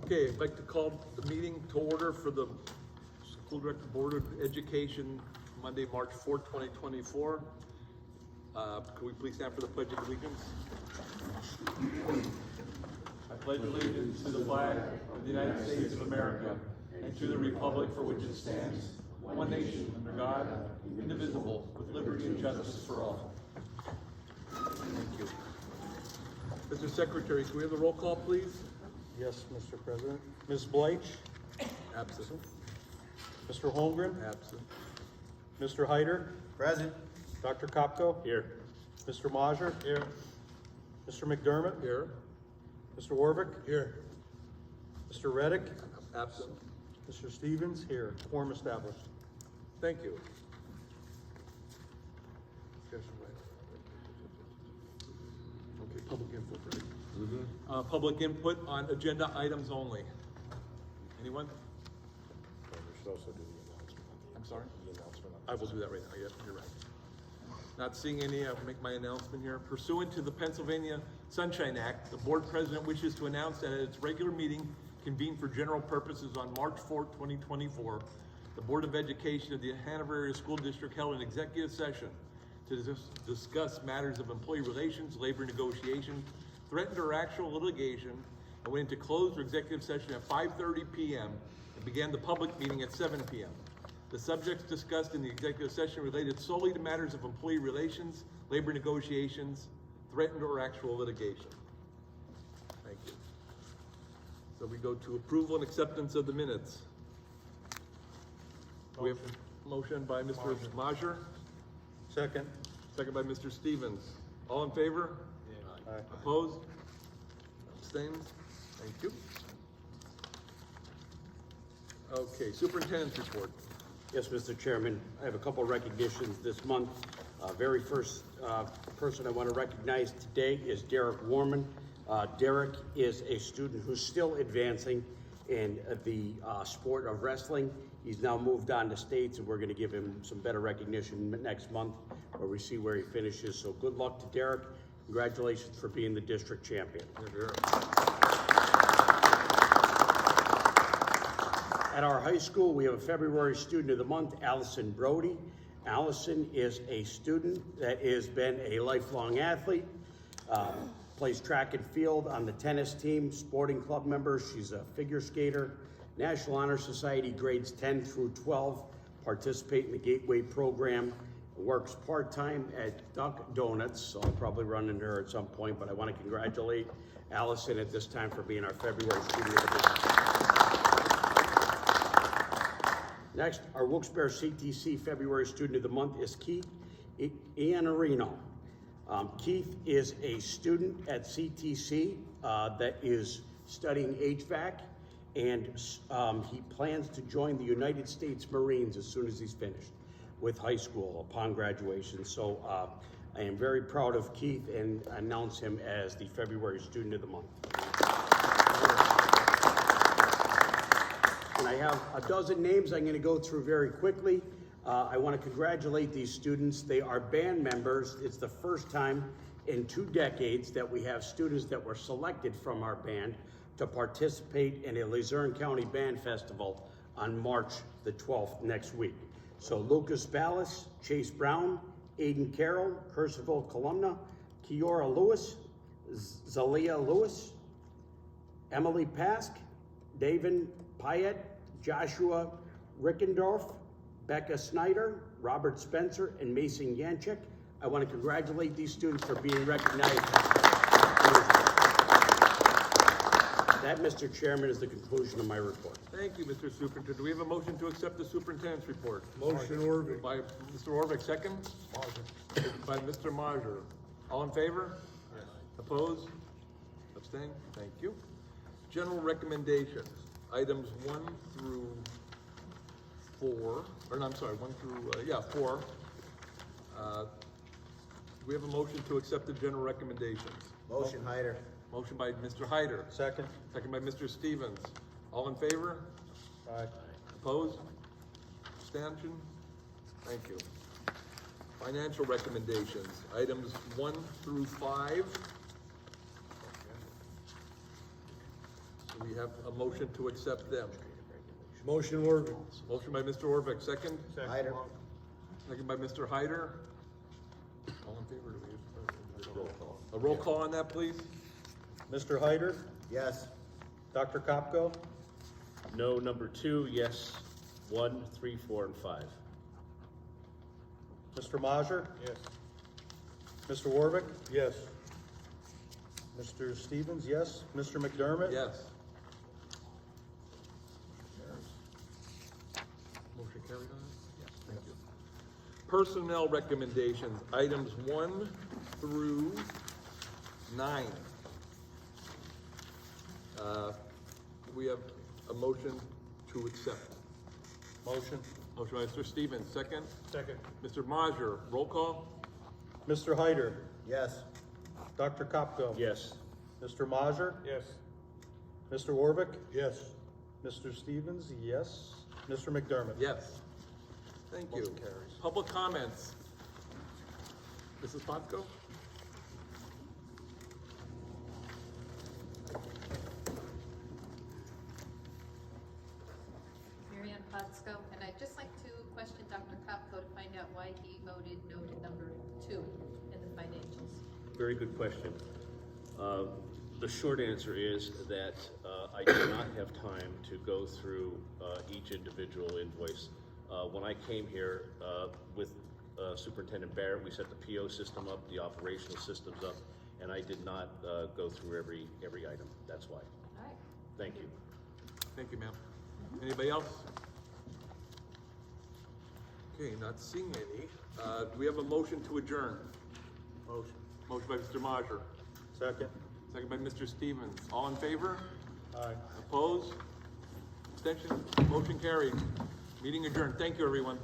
Okay, I'd like to call the meeting to order for the School Director Board of Education, Monday, March 4th, 2024. Can we please stand for the Pledge of Allegiance? I pledge allegiance to the flag of the United States of America and to the republic for which it stands, one nation, under God, indivisible, with liberty and justice for all. Thank you. Mr. Secretary, can we have the roll call, please? Yes, Mr. President. Ms. Bleich? Absent. Mr. Holmgren? Absent. Mr. Hyder? Present. Dr. Kopko? Here. Mr. Majer? Here. Mr. McDermott? Here. Mr. Warvick? Here. Mr. Reddick? Absent. Mr. Stevens? Here. Quorum established. Thank you. Okay, public input, right? Public input on agenda items only. Anyone? We should also do the announcement. I'm sorry? The announcement. I will do that right now, yes, you're right. Not seeing any, I'll make my announcement here. Pursuant to the Pennsylvania Sunshine Act, the board president wishes to announce that at its regular meeting convened for general purposes on March 4th, 2024, the Board of Education of the Hanover Area School District held an executive session to discuss matters of employee relations, labor negotiations, threatened or actual litigation, and went into closed executive session at 5:30 p.m. and began the public meeting at 7 p.m. The subjects discussed in the executive session related solely to matters of employee relations, labor negotiations, threatened or actual litigation. Thank you. So we go to approval and acceptance of the minutes. We have a motion by Mr. Majer, Second. second by Mr. Stevens. All in favor? Aye. Opposed? Abstained? Thank you. Okay, superintendent's report. Yes, Mr. Chairman, I have a couple of recognitions this month. Very first person I want to recognize today is Derek Warman. Derek is a student who's still advancing in the sport of wrestling. He's now moved on to states, and we're going to give him some better recognition next month where we see where he finishes. So good luck to Derek. Congratulations for being the district champion. At our high school, we have a February Student of the Month, Allison Brody. Allison is a student that has been a lifelong athlete, plays track and field on the tennis team, sporting club member. She's a figure skater, National Honor Society grades 10 through 12, participate in the Gateway program, works part-time at Duck Donuts, so I'll probably run into her at some point, but I want to congratulate Allison at this time for being our February Student of the Month. Next, our Wilkes-Barre CTC February Student of the Month is Keith Iannarino. Keith is a student at CTC that is studying HVAC, and he plans to join the United States Marines as soon as he's finished with high school upon graduation. So I am very proud of Keith and announce him as the February Student of the Month. And I have a dozen names I'm going to go through very quickly. I want to congratulate these students. They are band members. It's the first time in 2 decades that we have students that were selected from our band to participate in a Luzerne County Band Festival on March the 12th next week. So Lucas Ballas, Chase Brown, Aiden Carroll, Cursiville Columna, Kiora Lewis, Zalia Lewis, Emily Pask, David Payette, Joshua Rickendorf, Becca Snyder, Robert Spencer, and Mason Yanchek. I want to congratulate these students for being recognized. That, Mr. Chairman, is the conclusion of my report. Thank you, Mr. Superintendent. Do we have a motion to accept the superintendent's report? Motion, Orvick. By Mr. Orvick, second? By Mr. Majer. All in favor? Yes. Opposed? Abstained? Thank you. General recommendations, items 1 through 4, or no, I'm sorry, 1 through, 4. Do we have a motion to accept the general recommendations? Motion, Hyder. Motion by Mr. Hyder. Second. Second by Mr. Stevens. All in favor? Aye. Opposed? Abstention? Thank you. Financial recommendations, items 1 through 5. Do we have a motion to accept them? Motion Orvik. Motion by Mr. Orvik, second? Hyder. Second by Mr. Hyder. All in favor? Do we have a roll call on that, please? Mr. Hyder, Yes. Dr. Kopko, No, number 2, yes, 1, 3, 4, and 5. Mr. Majer, Yes. Mr. Warvick, Yes. Mr. Stevens, yes, Mr. McDermott. Yes. Motion carried on it? Yes, thank you. Personnel recommendations, items 1 through 9. We have a motion to accept. Motion. Motion by Mr. Stevens, second. Second. Mr. Majer, roll call? Mr. Hyder, Yes. Dr. Kopko. Yes. Mr. Majer, Yes. Mr. Warvick, Yes. Mr. Stevens, yes, Mr. McDermott. Yes. Thank you. Motion carries. Public comments. Mrs. Potko? Marianne Potsko, and I'd just like to question Dr. Kopko to find out why he voted no to number 2 in the financials. Very good question. The short answer is that I did not have time to go through each individual invoice. When I came here with Superintendent Barrett, we set the PO system up, the operational systems up, and I did not go through every item. That's why. All right. Thank you. Thank you, ma'am. Anybody else? Okay, not seeing any. Do we have a motion to adjourn? Motion. Motion by Mr. Majer, Second. second by Mr. Stevens. All in favor? Aye. Opposed? Abstention? Motion carried. Meeting adjourned. Thank you, everyone.